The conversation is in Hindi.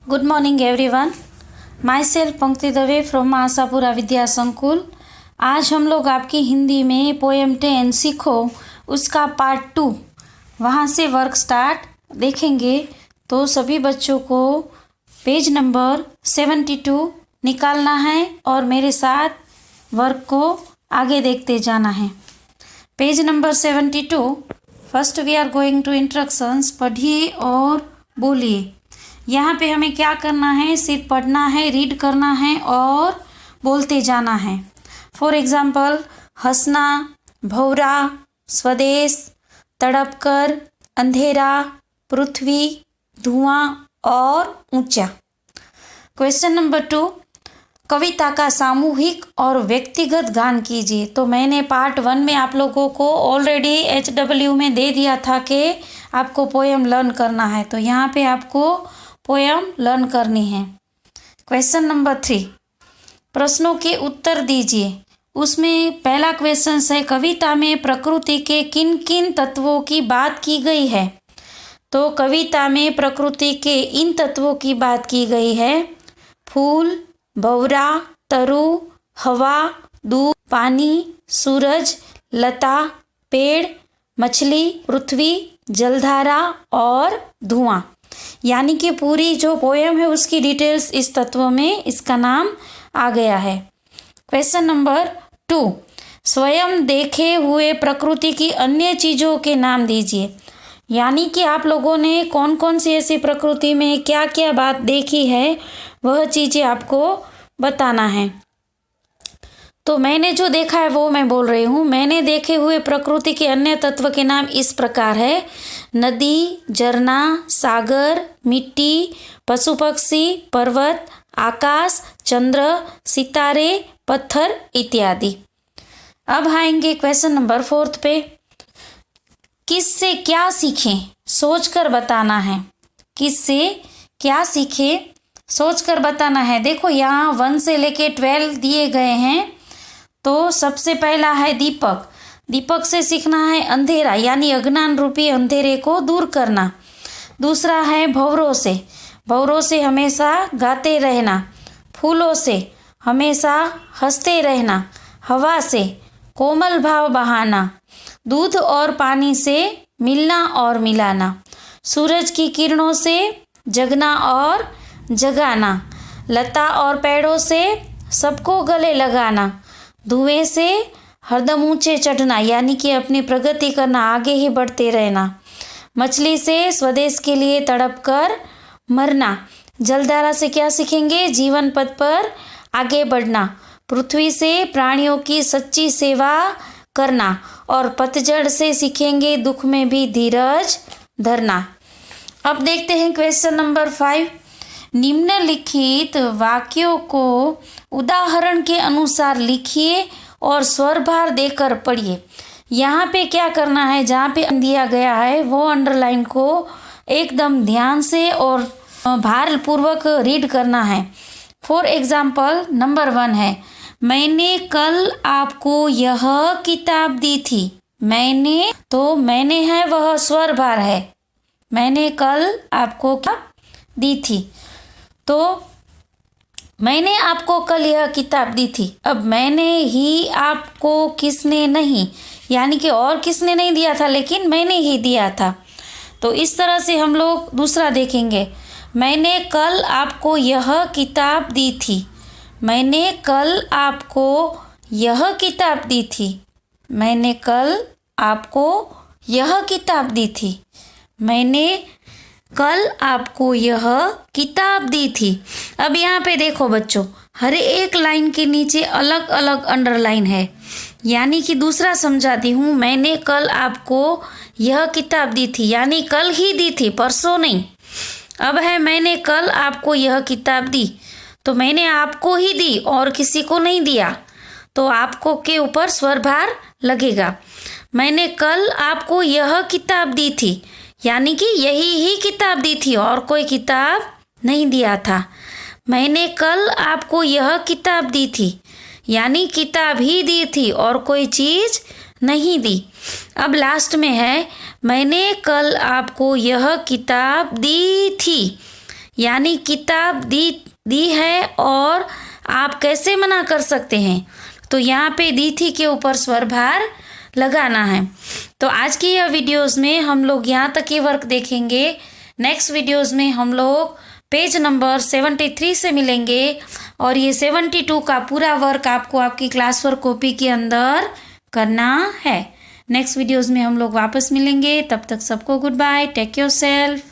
Good morning everyone. Myself पंक्ति दवे फ्रॉम आशापुरा विद्या संकुल। आज हम लोग आपकी हिंदी में पोएम 10 सीखो उसका पार्ट 2 वहाँ से वर्क स्टार्ट देखेंगे। तो सभी बच्चों को पेज नंबर 72 निकालना है और मेरे साथ वर्क को आगे देखते जाना है। Page number 72। First we are going to instructions. पढ़िए और बोलिए। यहाँ पे हमें क्या करना है, सिर्फ पढ़ना है, रीड करना है और बोलते जाना है। फॉर एग्जाम्पल हंसना, भौरा, स्वदेश, तड़प कर, अंधेरा, पृथ्वी, धुआं और ऊंचा। क्वेश्चन नंबर 2, कविता का सामूहिक और व्यक्तिगत गान कीजिए। तो मैंने पार्ट 1 में आप लोगों को ऑलरेडी HW में दे दिया था कि आपको पोएम लर्न करना है, तो यहाँ पे आपको पोएम लर्न करनी है। क्वेश्चन नंबर 3, प्रश्नों के उत्तर दीजिए। उसमें पहला क्वेश्चन है, कविता में प्रकृति के किन किन तत्वों की बात की गई है। तो कविता में प्रकृति के इन तत्वों की बात की गई है, फूल, भौरा, तरु, हवा, दूध, पानी, सूरज, लता, पेड़, मछली, पृथ्वी, जलधारा और धुआं। यानी कि पूरी जो पोएम है उसकी डिटेल्स इस तत्व में इसका नाम आ गया है। क्वेश्चन नंबर 2, स्वयं देखे हुए प्रकृति की अन्य चीज़ों के नाम दीजिए। यानी कि आप लोगों ने कौन कौन सी ऐसी प्रकृति में क्या क्या बात देखी है वह चीज़ें आपको बताना है। तो मैंने जो देखा है वो मैं बोल रही हूँ। मैंने देखे हुए प्रकृति के अन्य तत्व के नाम इस प्रकार है, नदी, झरना, सागर, मिट्टी, पशु पक्षी, पर्वत, आकाश, चंद्र, सितारे, पत्थर इत्यादि। अब आएंगे क्वेश्चन नंबर 4 पे। किससे क्या सीखें, सोचकर बताना है। किससे क्या सीखें, सोचकर बताना है। देखो यहाँ 1 से लेके 12 दिए गए हैं। तो सबसे पहला है दीपक। दीपक से सीखना है अंधेरा यानी अज्ञान रूपी अंधेरे को दूर करना। दूसरा है भौरों से। भौरों से हमेशा गाते रहना। फूलों से हमेशा हंसते रहना। हवा से कोमल भाव बहाना। दूध और पानी से मिलना और मिलाना। सूरज की किरणों से जगना और जगाना। लता और पेड़ों से सबको गले लगाना। धुएं से हरदम ऊंचे चढ़ना यानी कि अपनी प्रगति करना, आगे ही बढ़ते रहना। मछली से स्वदेश के लिए तड़प कर मरना। जलधारा से क्या सीखेंगे, जीवन पथ पर आगे बढ़ना। पृथ्वी से प्राणियों की सच्ची सेवा करना। और पतझड़ से सीखेंगे दुख में भी धीरज धरना। अब देखते हैं क्वेश्चन नंबर 5। निम्नलिखित वाक्यों को उदाहरण के अनुसार लिखिए और स्वरभार देकर पढ़िए। यहाँ पे क्या करना है, जहाँ पे दिया गया है वो अंडरलाइन को एकदम ध्यान से और भारपूर्वक रीड करना है। फॉर एग्जाम्पल नंबर 1 है, मैंने कल आपको यह किताब दी थी। मैंने, तो मैंने है वह स्वरभार है। मैंने कल आपको क्या दी थी। तो मैंने आपको कल यह किताब दी थी। अब मैंने ही आपको किसने नहीं, यानी कि और किसने नहीं दिया था लेकिन मैंने ही दिया था। तो इस तरह से हम लोग दूसरा देखेंगे, मैंने कल आपको यह किताब दी थी। मैंने कल आपको यह किताब दी थी। मैंने कल आपको यह किताब दी थी। मैंने कल आपको यह किताब दी थी। अब यहाँ पे देखो बच्चों, हर एक लाइन के नीचे अलग अलग अंडरलाइन है। यानी कि दूसरा समझाती हूँ, मैंने कल आपको यह किताब दी थी यानी कल ही दी थी, परसों नहीं। अब है मैंने कल आपको यह किताब दी, तो मैंने आपको ही दी और किसी को नहीं दिया, तो आपको के ऊपर स्वरभार लगेगा। मैंने कल आपको यह किताब दी थी यानी कि यही ही किताब दी थी और कोई किताब नहीं दिया था। मैंने कल आपको यह किताब दी थी यानी किताब ही दी थी और कोई चीज़ नहीं दी। अब लास्ट में है, मैंने कल आपको यह किताब दी थी यानी किताब दी है और आप कैसे मना कर सकते हैं। तो यहाँ पे दी थी के ऊपर स्वरभार लगाना है। तो आज की यह वीडियोस में हम लोग यहाँ तक ये वर्क देखेंगे। नेक्स्ट वीडियोस में हम लोग पेज नंबर 73 से मिलेंगे और ये 72 का पूरा वर्क आपको आपकी क्लास वर्क कॉपी के अंदर करना है। नेक्स्ट वीडियोस में हम लोग वापस मिलेंगे। तब तक सबको good bye, take your self.